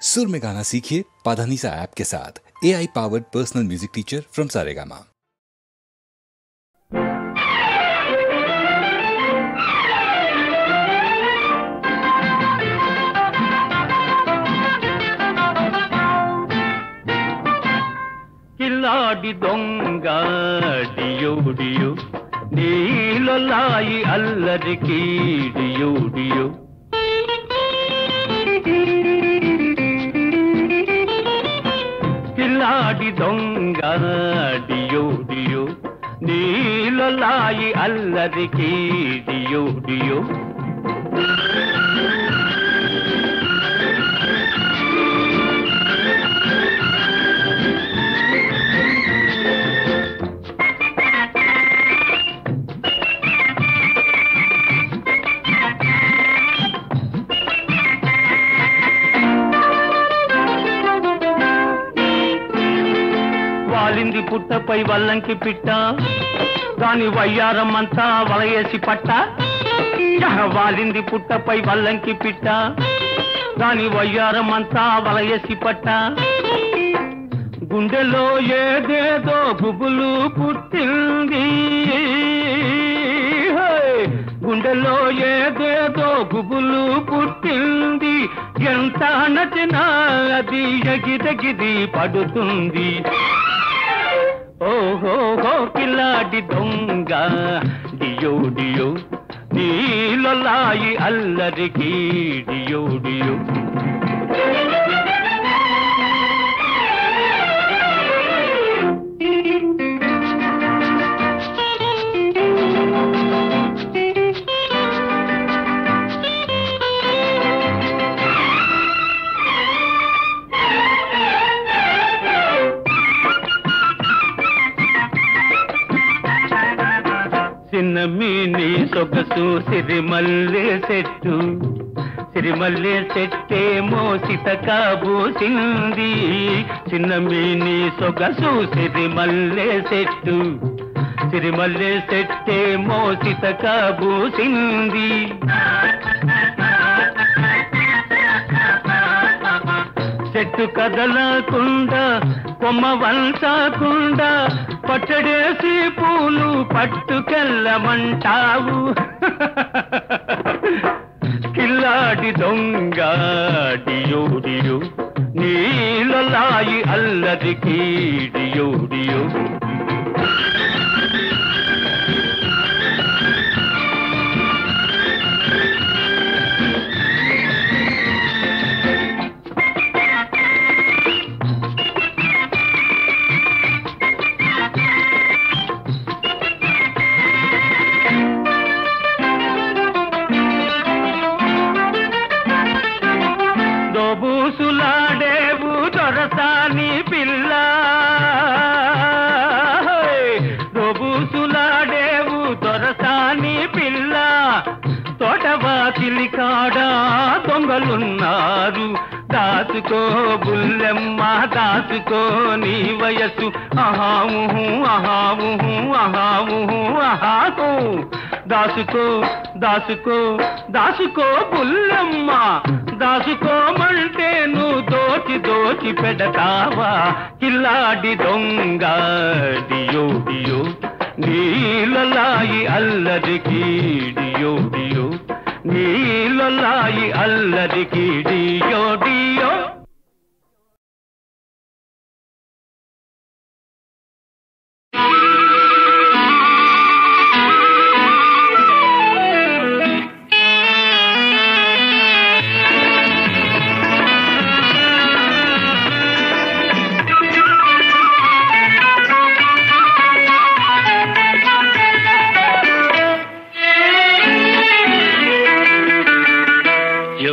सुर में गाना सीखिए पाधानीसा ऐप के साथ। AI powered personal music teacher from Saregama. కిల్లాడి దొంగ డియో డియో నీలలాయి అల్లరికి డియో డియో కిల్లాడి దొంగ డియో డియో నీలలాయి అల్లరికి డియో డియో వాలింది పుట్టపై వల్లంకి పిట్ట దాని వయ్యారమంతా వలయేసి పట్ట. వాలింది పుట్టపై వల్లంకి పిట్ట దాని వయ్యారమంతా వలయేసి పట్ట. గుండెలో ఏదేదో గుబులు పుట్టింది, గుండెలో ఏదేదో గుబులు పుట్టింది. ఎంత నచ్చినా అది ఎగిరెగిరి పడుతుంది. ఓహో కిల్లాడి దొంగ డియో డియో నీలలాయి అల్లరికి డియో డియో సిన్నమీని సొగసు సిరిమల్లె చెట్టు, సిరిమల్లె చెట్టేమో సితకాబూసింది. చిన్నమీని సొగసు సిరిమల్లె చెట్టు, సిరిమల్లె చెట్టేమో సితకాబూసింది. చెట్టు కదలకుండా కొమ్మ వంచకుండా పచ్చడేసి పూలు పట్టుకెళ్ళమంటావు. కిల్లాడి దొంగ డియో డియో నీలలాయి అల్లరికి డియో డియో దోబూసులాడేవు దొరసాని పిల్ల, దోబూసులాడేవు దొరసాని పిల్ల. తోటవాకిలి కాడా దొంగలున్నారు, దాచుకో బుల్లెమ్మ దాచుకో నీ వయసు. అహాముహు అహాముహు అహాముహు అహాకు దాసుకో దాసుకో దాసుకో బుల్లెమ్మ, దాసుకోమంటే నువ్వు దోచి దోచి పెడతావా. కిల్లాడి దొంగ డియో డియో నీలలాయి అల్లరికి డియో డియో నీలలాయి అల్లరికి డియో డియో.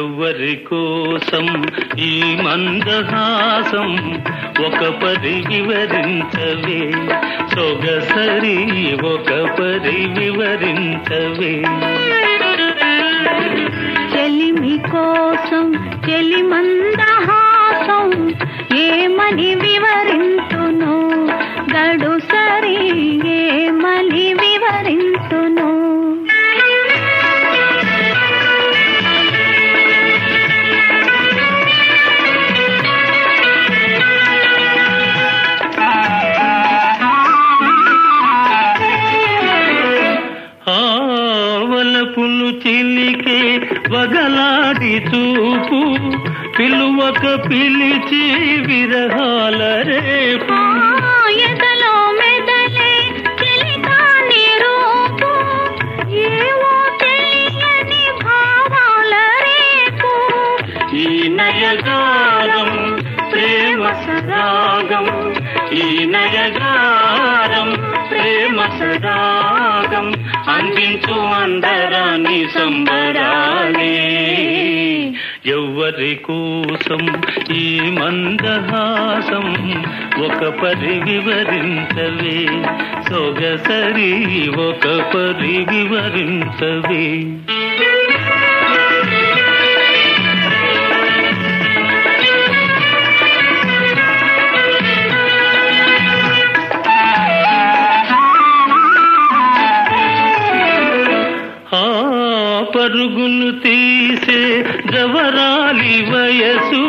ఎవరి కోసం ఈ మందహాసం ఒక పరి వివరించవే సొగసరి, ఒక పరి వివరించవే. చెలిమి కోసం చెలి మందహాసం ఏమని వివరింతును, గడు సరి ఏమని వివరింతును. పిలువక పిలిచి విరహాల రేపు ఎదలో మెదలే తెలికాని రూపు ఏవో తెలియని భావాల రేపు ఈ నయగారం ప్రేమ సరాగం ఈ నయగారం ప్రేమ సరాగం అందించు అందరాని సంబరాలే ఎవ్వరి కోసం ఈ మందహాసం ఒక పరి వివరించవే సొగసరి ఒక పరి వివరించవే పరుగులు తీసే జవరాలి వయసు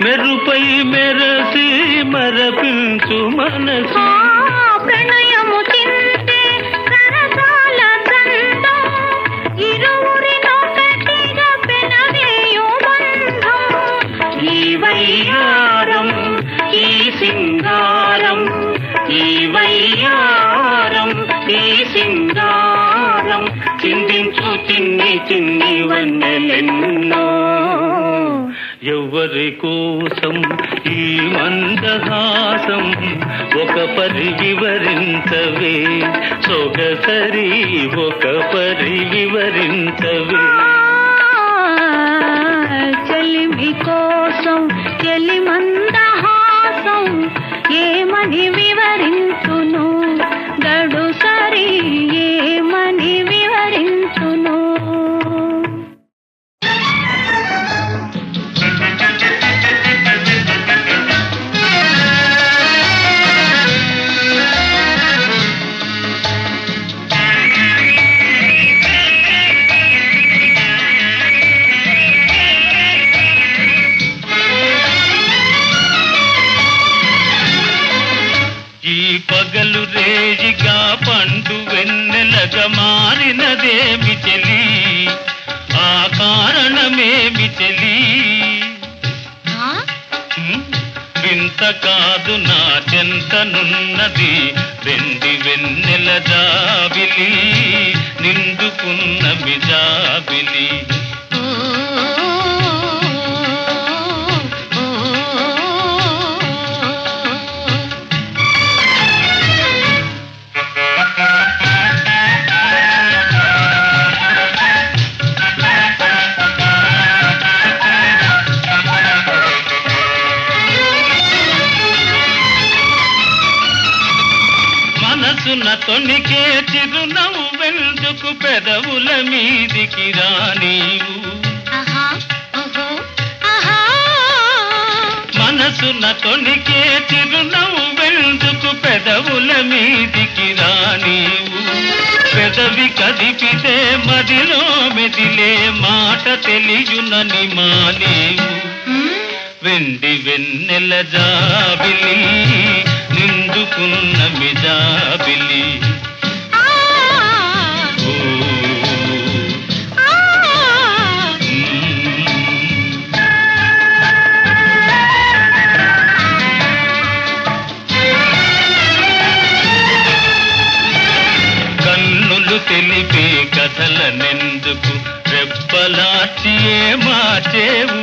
మెరుపై మెరసి మరపించు మనసు ప్రణయము చింతే సరసాల దండం ఇరువురినొకటిగా పెనవేయు బంధం ఈ వయ్యారం ఈ సింగారం ఈ వయ్యారం ఈ సింగారం చిందించు చిన్ని చిన్ని వన్నెలెన్నో ఎవ్వరి కోసం ఈ మందహాసం ఒక పరి వివరించవే సొగసరి ఒక పరి వివరించవే చెలిమి కోసం చెలి మందహాసం ఏమని వివరించును గడు సరి ఏమని వివరించును పగలు రేజిగా పండు వెన్నెలగా మారినదేమి చెలి ఆ కారణమేమి చెలి వింత కాదు నా చెంతనున్నది వెండి వెన్నెల జాబిలి నిండుకున్న మిజాబిలి మనసున తొణికే చిరునవ్వెందుకు పెదవుల మీదికి రానీవు మనసున తొణికే చిరునవ్వెందుకు పెదవుల మీదికి రానీవు పెదవి కదిపితే మదిలో మెదిలే మాట తెలియునని మానేవు వెండి వెన్నెల జాబిలి నిండుకున్న మిజాబిలి కన్నులు తెలిపే కథలనెందుకు రెప్పలాచి మార్చేవు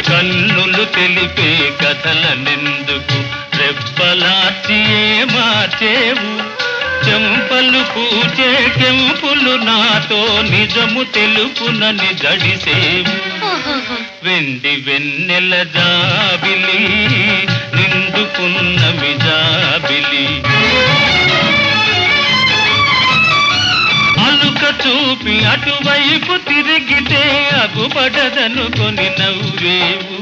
కన్నులు తెలిపే కథలనెందుకు రెప్పలాచి మార్చేవు చెంపలు పూచే కెంపులు నాతో నిజము తెలుపునని జడిసేవు వెండి వెన్నెల జాబిలి నిండుకున్న మిజాబిలి అలుక చూపి అటువైపు తిరిగితే అగుపడదనుకొని నవ్వేవు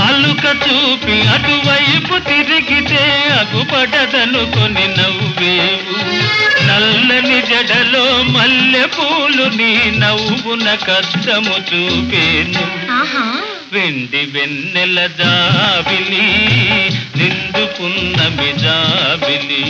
అలుక చూపి అటువైపు తిరిగితే అగుపడదనుకొని నవ్వేవు నల్లని జడలో మల్లె పూలు నీ నవ్వున కష్టము చూపేను వెండి వెన్నెల జాబిలి నిండు పున్నమి జాబిలి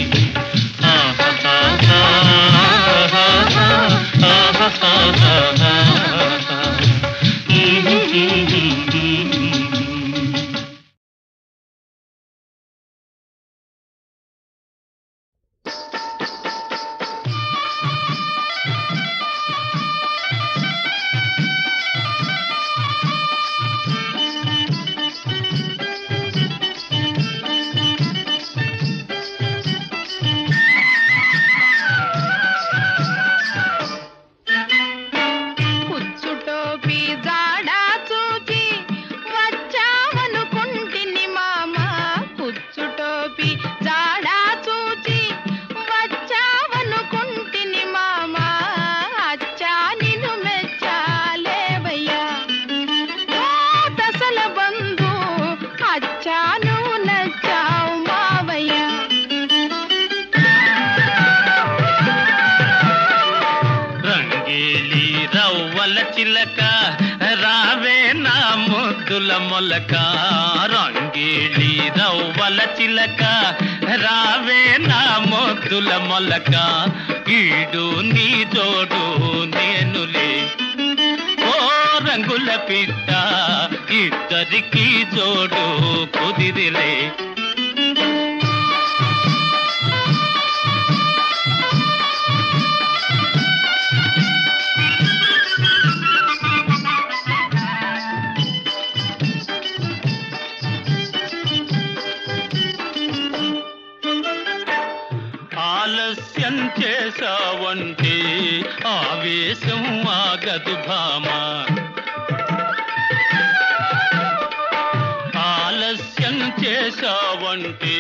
చిలక రావే నా ముద్దుల మొలక రంగేళి రవ్వల చిలక రావే నా ముద్దుల మొలక ఈడు నీ జోడు నేనులే ఓ రంగుల పిట్ట ఇద్దరికి జోడు కుదిరిలే ఆలస్యం చేసావంటే ఆవేశం ఆగదు భామా ఆలస్యం చేసావంటే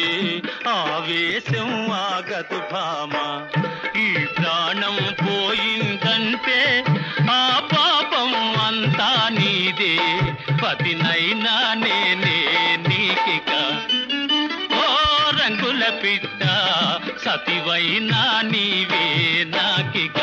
ఆవేశం ఆగదు భామా ఈ ప్రాణం పోయిందంటే ఆ పాపం అంతా నీదే పతినైనా నేనే నీకిక ఓ రంగుల పిట్ట సతివైనా నీవే నాకిక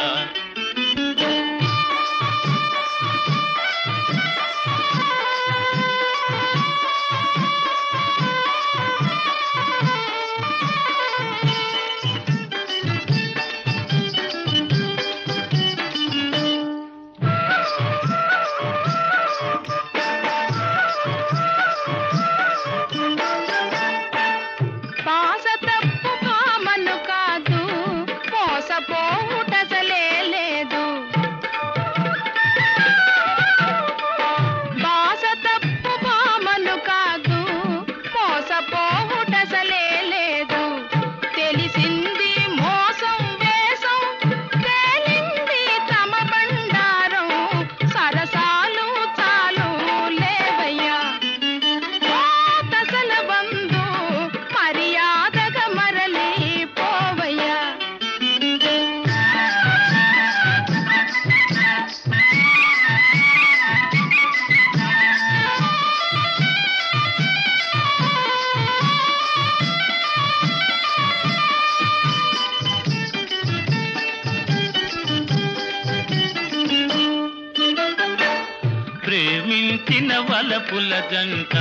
ప్రేమించిన వలపుల జంట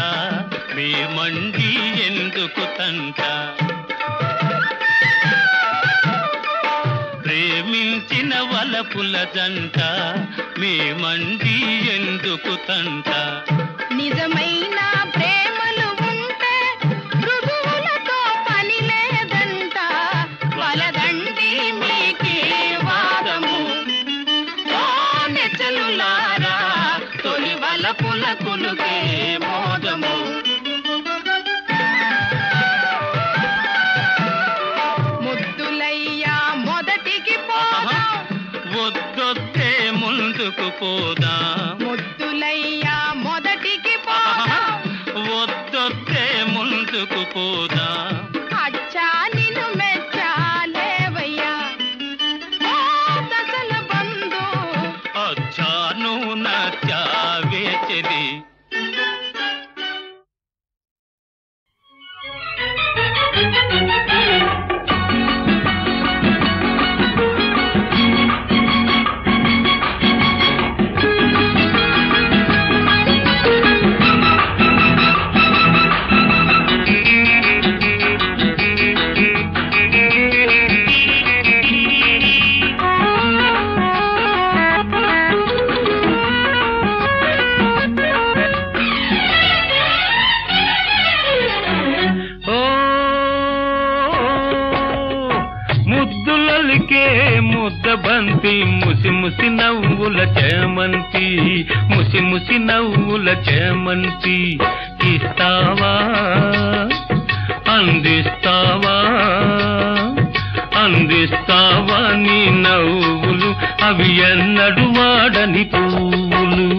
మేమండి ఎందుకు తంట ప్రేమించిన వలపుల జంట మేమండి ఎందుకు తంట నిజమైన ప్రేమలు ఉంటే మృదువులతో పని లేదంట వలదండి మీకే వాదము నెచ్చలులారా తొలి వలపుల కులుగే మోదము ముద్దులయ్యా మొదటికి పోదా వద్దొద్దే ముందుకు పోదా ముద్దులయ్యా మొదటికి పోదా వద్దొద్దే ముందుకు పోదా అచ్చా నిన్ను మెచ్చాలేవయ్యా దశల బంధు అచ్చాను నచ్చావే చెలి ముద్దులొలికే ముద్దబంతి ముసి ముసి నవ్వుల చేమంతి ముసి ముసి నవ్వుల చేమంతి ఇస్తావా అందిస్తావా అందిస్తావా నీ నవ్వులు అవి ఎన్నడు వాడని పువ్వులు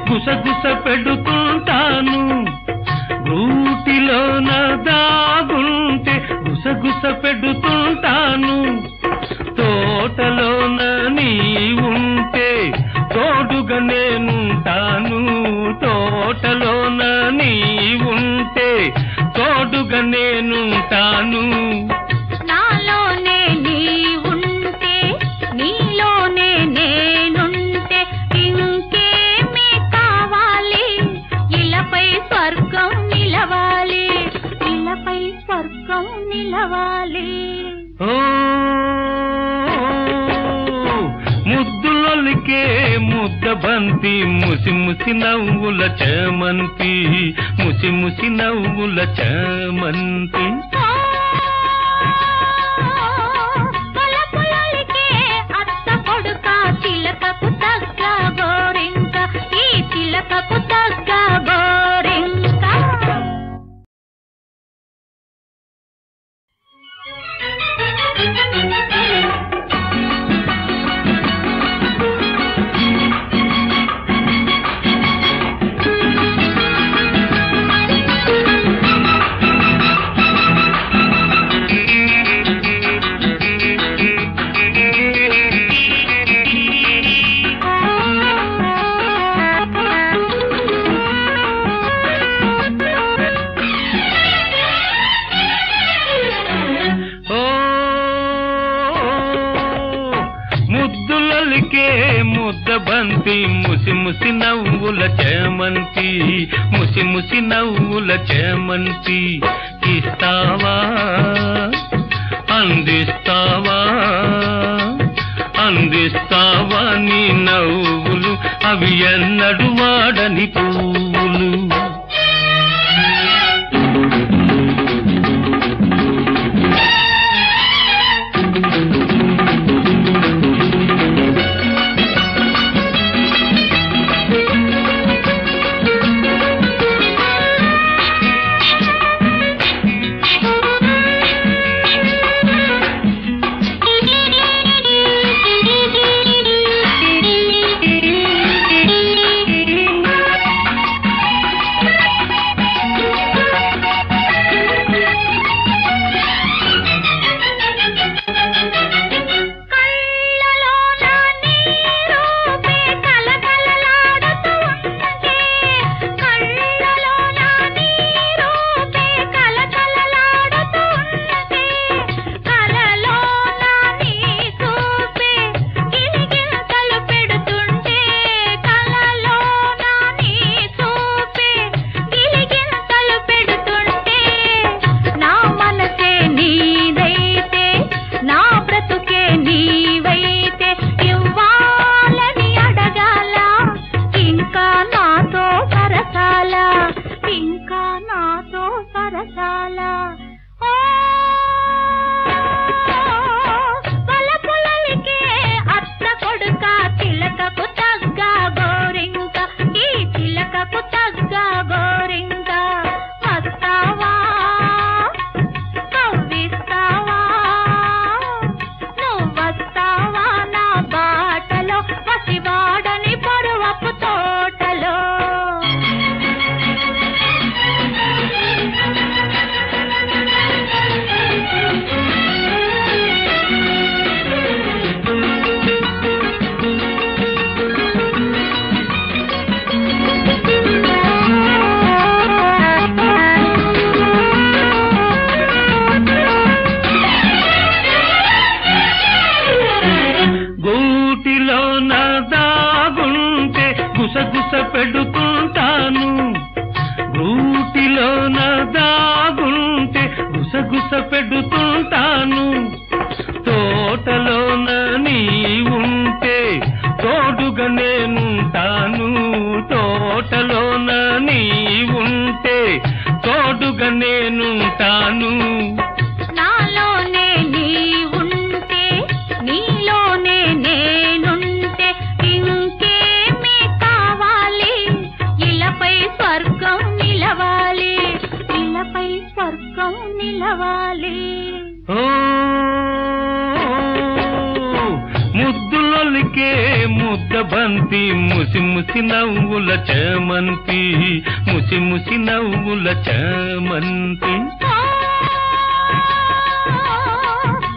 గుసగుస పెడుతుంటాను గూటిలోన దాగుంటే గుసగుస పెడుతుంటాను తోటలోన నీ ఉంటే తోడుగా నేనుంటాను తోటలోన నీ ఉంటే తోడుగా నేనుంటాను ముద్దులొలికే ముద్దబంతి ముసి ముసి నవ్వుల చేమంతి ముసి ముసి నవ్వుల చేమంతి ముద్దబంతి ముసి ముసి నవ్వుల చేమంతి ముసి ముసి నవ్వుల చేమంతి ఇస్తావా అందిస్తావా అందిస్తావా నీ నవ్వులు అవి ఎన్నడు వాడని పువ్వులు తోడుగా నేనుంటాను తోటలోన నీ ఉంటే తోడుగా నేనుంటాను నాలోనే నీ ఉంటే నీలోనే నేనుంటే ఇంకేమి కావాలి ఇలపై స్వర్గం నిలవాలి ఇలపై స్వర్గం నిలవాలి ముద్దులొలికే ముద్ద బంతి ముసి ముసి నవ్వుల చేమంతి ముసి ముసి నవ్వుల చేమంతి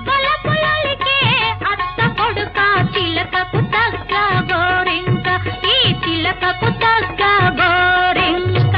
పొలపులలికే అత్త కొడుక చిలకకు తగ్గ గోరింక ఈ చిలకకు తగ్గ గోరింక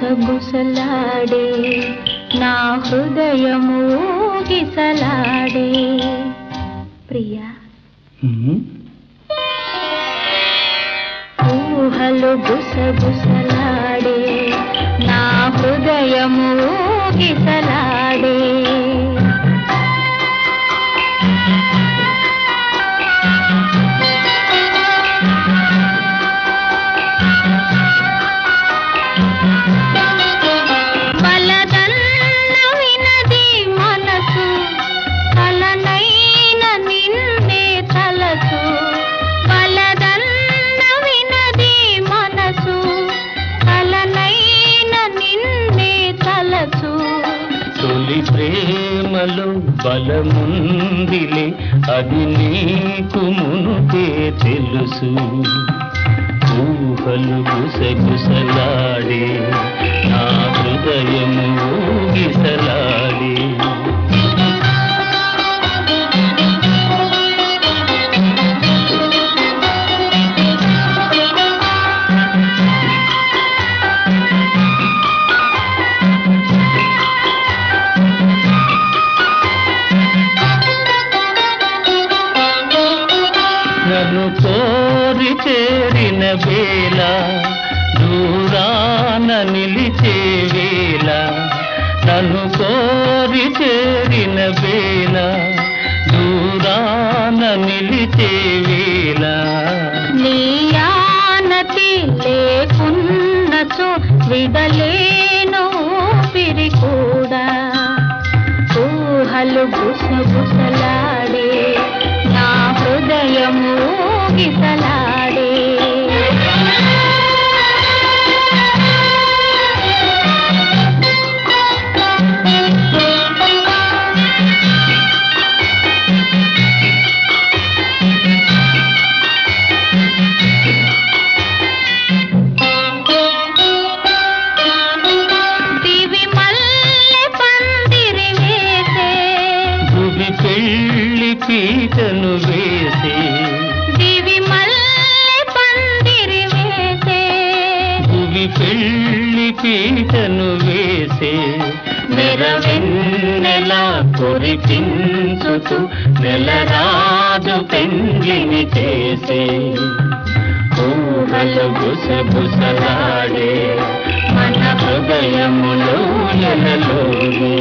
గుసగుసలాడే నా హృదయము గిసలాడే ప్రియా ఊహలు గుసగుసలాడే నా హృదయము గిసలాడే ప్రేమలో బలముందిలే అది నీకు మునుపే తెలుసు ఊహలు గుసగుసలాడే నా హృదయము ఊగిసలాడే నన్ను కోరి చేరిన వేళ దూరాన నిలిచే వేళ నన్ను కోరి చేరిన వేళ దూరాన నిలిచే వేళ నీ ఆనతి లేకున్నచో విడలేను పిరి కూడా ఊహలు గుసగుసలాడే నా హృదయము గిసలాడే దివి మల్లె పందిరి వేసే వెన్నెల కురిపించుతూ నెలరాజు పెండ్లిని చేసి ఊహలు గుసగుసలాడే మన హృదయములో ఎలలోని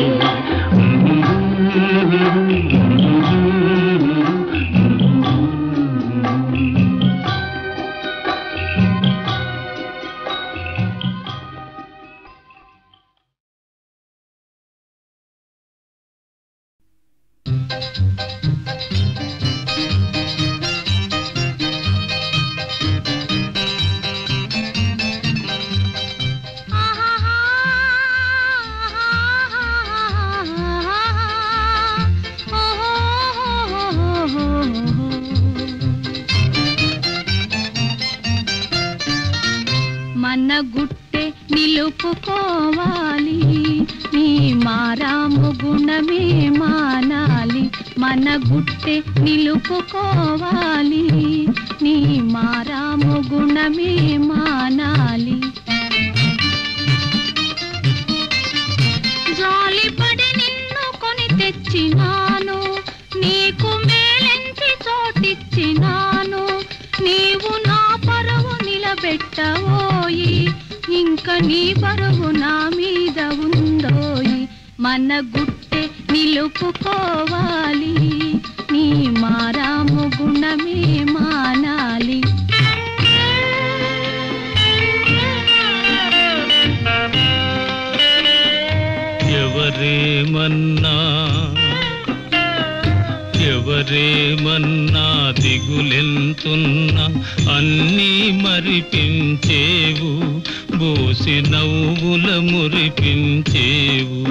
మన గుట్టే నిలుపుకోవాలి నీ మారాము గుణమే మానాలి మన గుట్టే నిలుపుకోవాలి నీ మారాము గుణమే మానాలి జాలిపడి నిన్ను కొని తెచ్చినాను నీకు మేలెంచి చోటిచ్చినాను నీవు నా పరువు నిలబెట్టవోయి ఇంక నీ పరువు నా మీద ఉందోయి మన గుట్టే నిలుపుకోవాలి నీ మారాము గుణమే మానాలి ఎవరేమన్నా దిగులెంతున్నా అన్నీ మరిపించేవు బోసి నవ్వుల మురిపించేవు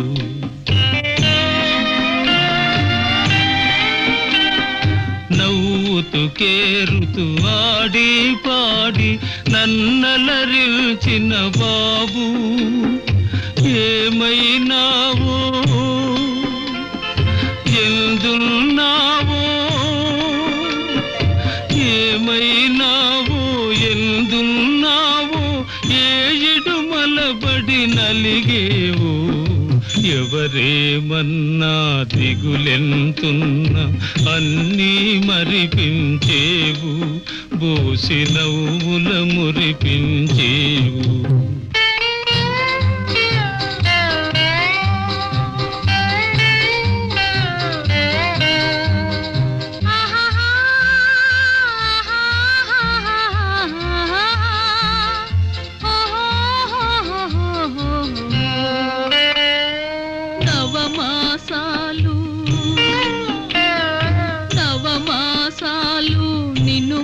నవ్వుతూ కేరుతూ ఆడి పాడి నన్నలరిల్చిన బాబు ఏమైనావో ఎందున్నావో ఏమైనావో ఎందున్నావో ఏడు మలబడి నలిగేవో ఎవరేమన్నా దిగులెంతున్నా అన్నీ మరిపించేవు బోసి నవ్వుల మురిపించేవు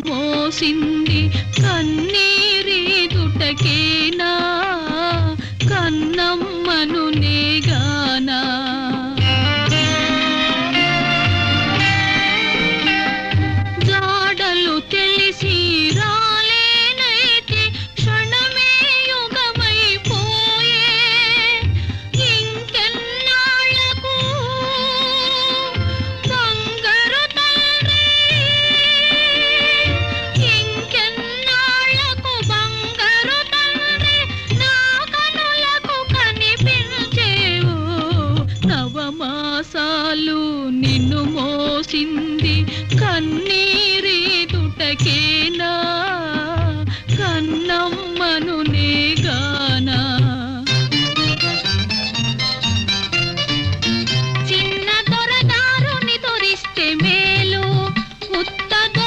మోసింది కన్నీరీదుటకేనా కన్నమ్మను నేగానా జాడలు తెలిసి రాలేనైతే క్షణమే యుగమైపోయే ఇంకెన్నాళ్లకు బంగారు ఇంకెన్నాళ్లకు బంగారు తండ్రి నా కనులకు కనిపించేవు నవమాసాలు నిన్ను మోసింది కన్నీరీదుటకేనా కన్నమ్మను నేగానా చిన్న దొరదారుని దొరిస్తే మేలు ఉత్తగోబోతులాటలు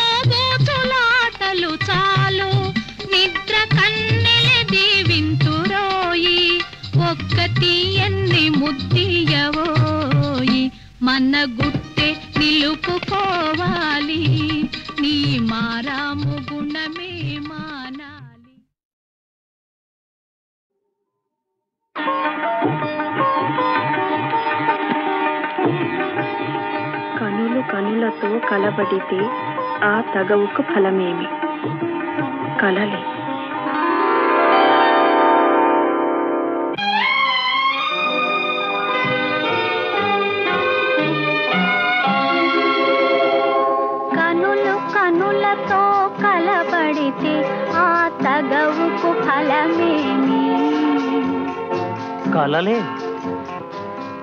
చాలు నిద్ర కన్నెల దీవింతురోయి ఒక్కటి ఎన్ని ముద్దియవోయి మన గుట్టే నిలుపుకోవాలి నీ మారాము గుణమే మానాలి కనులు కనులతో కలబడితే ఆ తగవుకు ఫలమేమి కలలే కనులు కనులతో కలబడితే ఆ తగవుకు ఫలమేమి కలలే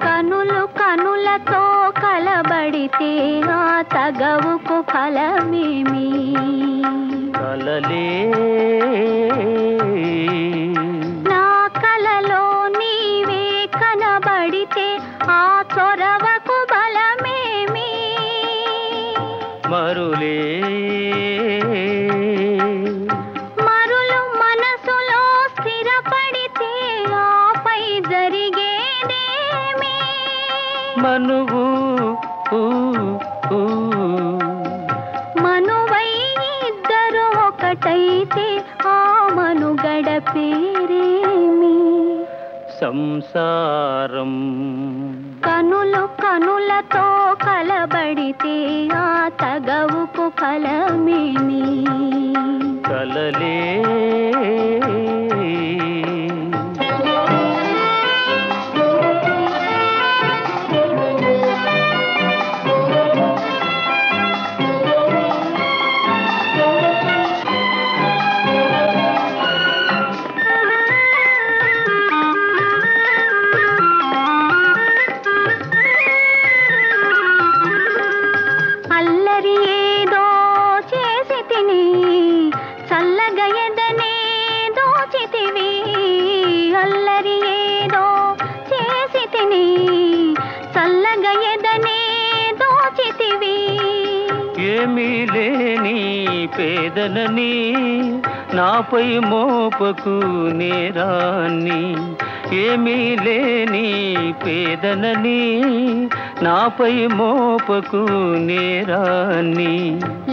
కనులు కనుల కనులతో కలబడితే ఆ తగవుకు ఫలమేమి కలలే నా కలలో నీవే కనబడితే ఆ చొరవకు బలమేమి మరులే మరులు మనసులో స్థిరపడితే ఆపై జరిగేదేమి మనువు మనువై ఇద్దరు ఒకటైతే ఆ మనుగడ పేరేమి సంసారం కనులు కనులతో కలబడితే ఆ తగవుకు ఫలమేమి కలలే అల్లరి ఏదో చేసి తిని చల్లగా ఎదనే దోచితివి అల్లరి ఏదో చేసి తిని చల్లగా ఎదనే దోచితివి ఏమీ లేని పేదలని నాపై మోపకు నేరాన్ని ఏమీ లేని పేదలని నాపై మోపకు నేరాన్ని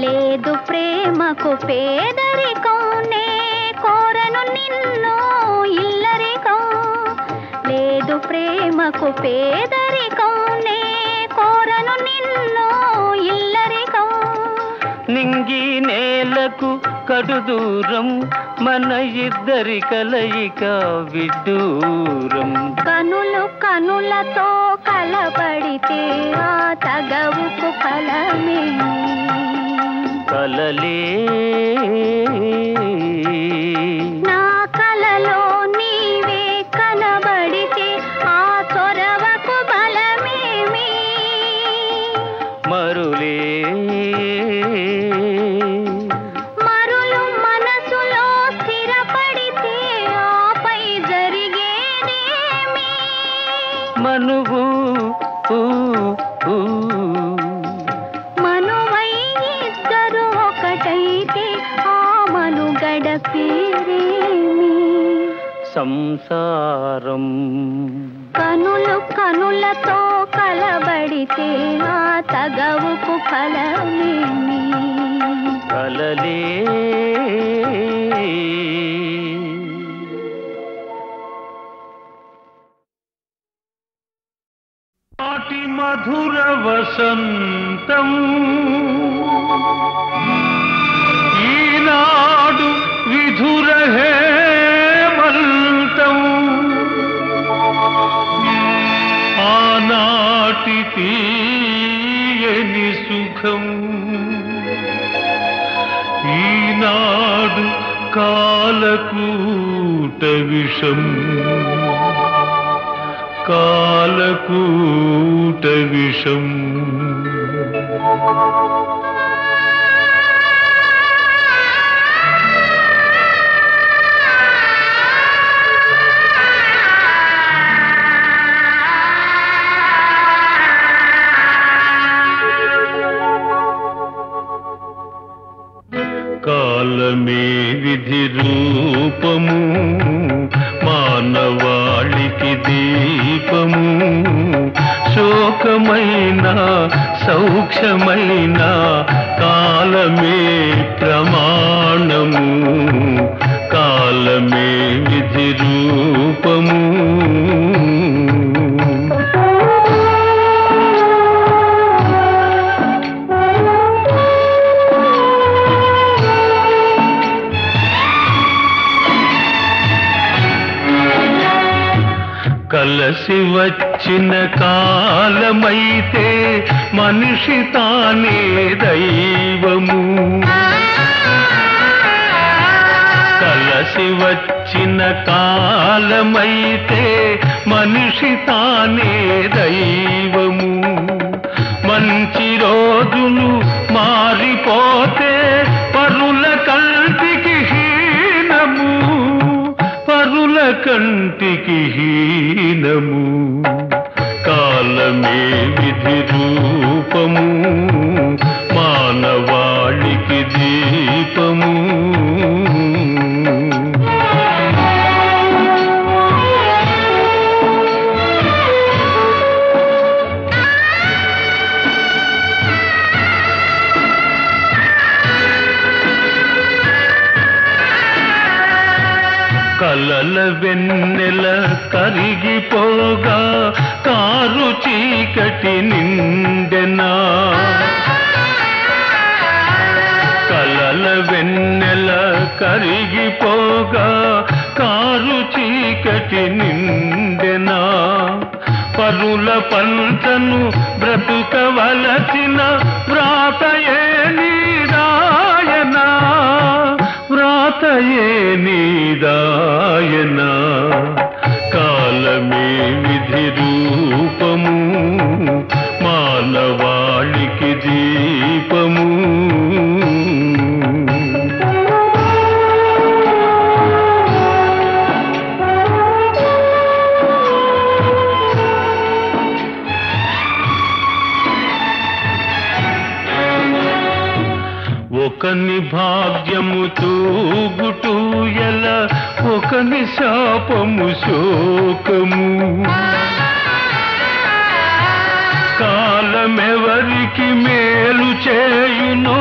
లేదు ప్రేమకు పేదరికం నే కోరను నిన్ను ఇల్లరికం లేదు ప్రేమకు పేదరికం నే కోరను నిన్ను ఇల్లరికం నింగి నేలకు కడు దూరం మన ఇద్దరి కలయిక విడ్డూరం కనులు కనులతో కలబడితే ఆ తగవుకు ఫలమేమి కలలే నా కలలో నీవే కనబడితే ఆ చొరవకు బలమేమి మరులే మరులు మనసులో స్థిరపడితే ఆపై జరిగేదేమి మనువు మనువై ఇద్దరు ఒకటైతే ఆ మనుగడ పేరేమి సంసారం కనులు కనులతో కలబడితే ఆ తగవుకు ఫలమేమి కలలే నాటి మధుర వసంతం ఈనాడు విధుర హేమంతం ఆనాటి తీయని సుఖం ఈనాడు కాలకూట విషం కాలకూట విషం కాలమే విధి రూపము మానవాళికి దీపము శోకమైన సౌఖ్యమైన కాలమే ప్రమాణము కాలమే విధి రూపము కలసి వచ్చిన కాలమైతే మనిషి తానే దైవము కలసి వచ్చిన కాలమైతే మనిషి తానే దైవము మంచి రోజులు మారిపోతే పరుల కంటికి హీనము, పరుల కంటికి హీనము. కాలమే విధి రూపము, మానవాళికి దీపము. కలల వెన్నెల కరిగిపోగా కారు చీకటి నిండెనా, కలల వెన్నెల కరిగిపోగా కారు చీకటి నిండెనా. పరుల పంటను బ్రతుకవలసిన వ్రాతయే నీరాయనా, వ్రాతయే నీరాయనా. కాలమే విధి రూపము, మానవాళికి దీపము. ఒకని భాగ్యము తూగుటూ ఎలా, ఒకని శాపము శోకము. కాలమెవరికి మేలు చేయునో,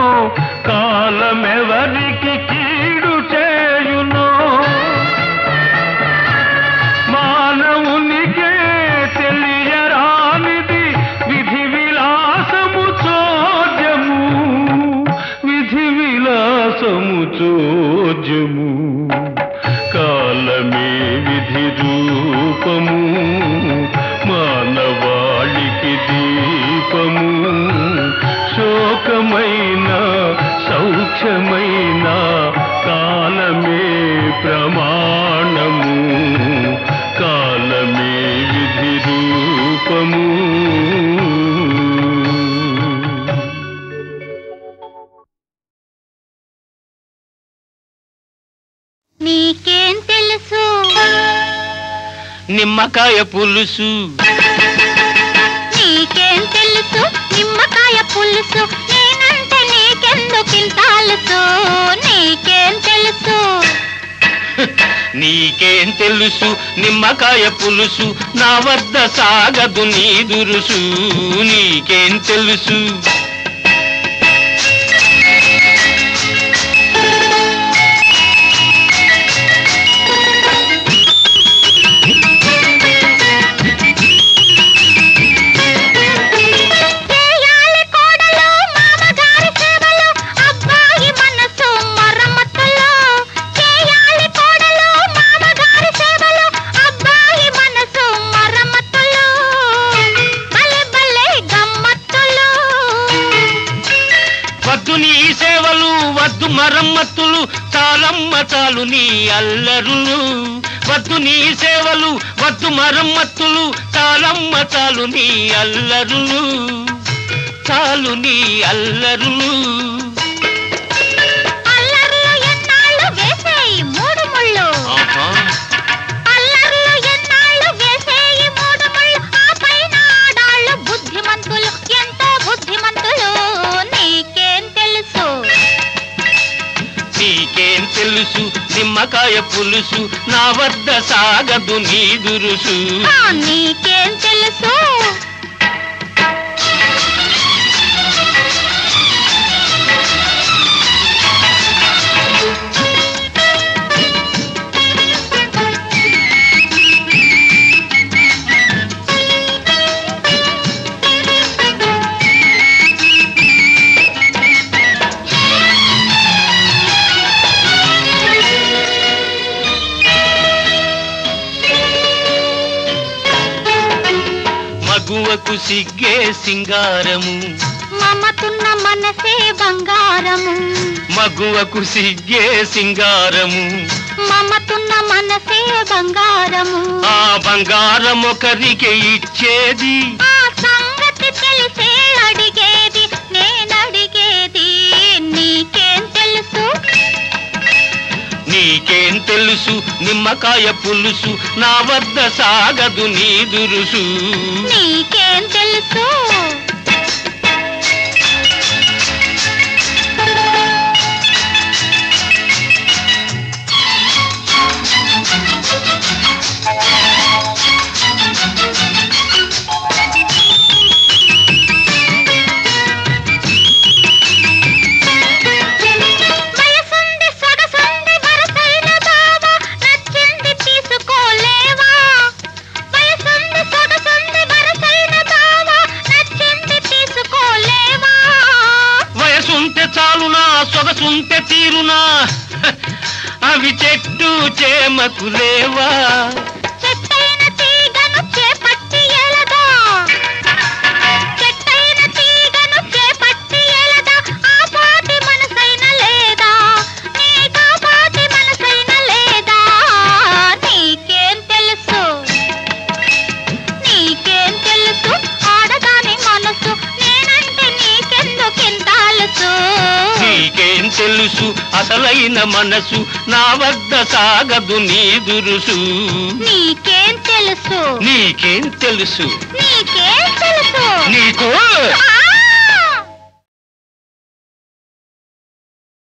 కాలమెవరికి కీడు చేయునో. మానవునికే తెలియరానిది విధి విలాసము చోద్యము, విధి విలాసము చోద్యము. కాలమే విధి రూపము, మానవాళికి దీపము. శోకమైన సౌఖ్యమైన కాలమే ప్రమాణము, కాలమే విధి రూపము. నీకేం తెలుసు నిమ్మకాయ పులుసు, నీకేం తెలుసు నిమ్మకాయ పులుసు. నేనంటే నీకెందుకింత అలుసు, నీకేం తెలుసు. నీకేం తెలుసు నిమ్మకాయ పులుసు, నా వద్ద సాగదు నీ దురుసు. నీకేం తెలుసు. మరమ్మత్తులు చాలమ్మ చాలు నీ అల్లరులు. వద్దు నీ సేవలు వద్దు మరమ్మత్తులు, చాలమ్మ చాలు నీ అల్లరులు, చాలు నీ అల్లరులు. అల్లర్లు ఎన్నాళ్ళు వేసేయి మూడు ముళ్ళు, అల్లర్లు ఎన్నాళ్ళు వేసేయి మూడు ముళ్ళు. ఆ పైన ఆడాళ్ళు బుద్ధిమంతులు, ఎంతో బుద్ధిమంతులు. నీకేం తెలుసు. నీకేం తెలుసు నిమ్మకాయ పులుసు, నా వద్ద సాగదు నీ దురుసు. నీకేం తెలుసు. మగువకు సిగ్గే సింగారము, మమతున్న మనసే బంగారము. మగువకు సిగ్గే సింగారము, మమతున్న మనసే బంగారము. ఆ బంగారం ఒకరికి ఇచ్చేది, ఆ సంగతి తెలిసే అడిగే నిమ్మకాయ పులుసు నా వద్ద సాగదు నీ దురుసు నీకేం తెలుసు సొగసుంటే తీరునా అవి చెట్టు చేమకు లేవా చెట్టైన తీగను చేపట్టి ఎలదా చెట్టైన తీగను చేపట్టి ఎలదా ఆ పాటి మనసైన లేదా నీకా పాటి మనసైన లేదా నీకేం తెలుసు ఆడదాని మనసు నేనంటే నీకెందుకింత అలుసు నీకేం తెలుసు అసలైన మనసు నా వద్ద సాగదు నీ దురుసు నీకేం తెలుసు నీకేం తెలుసు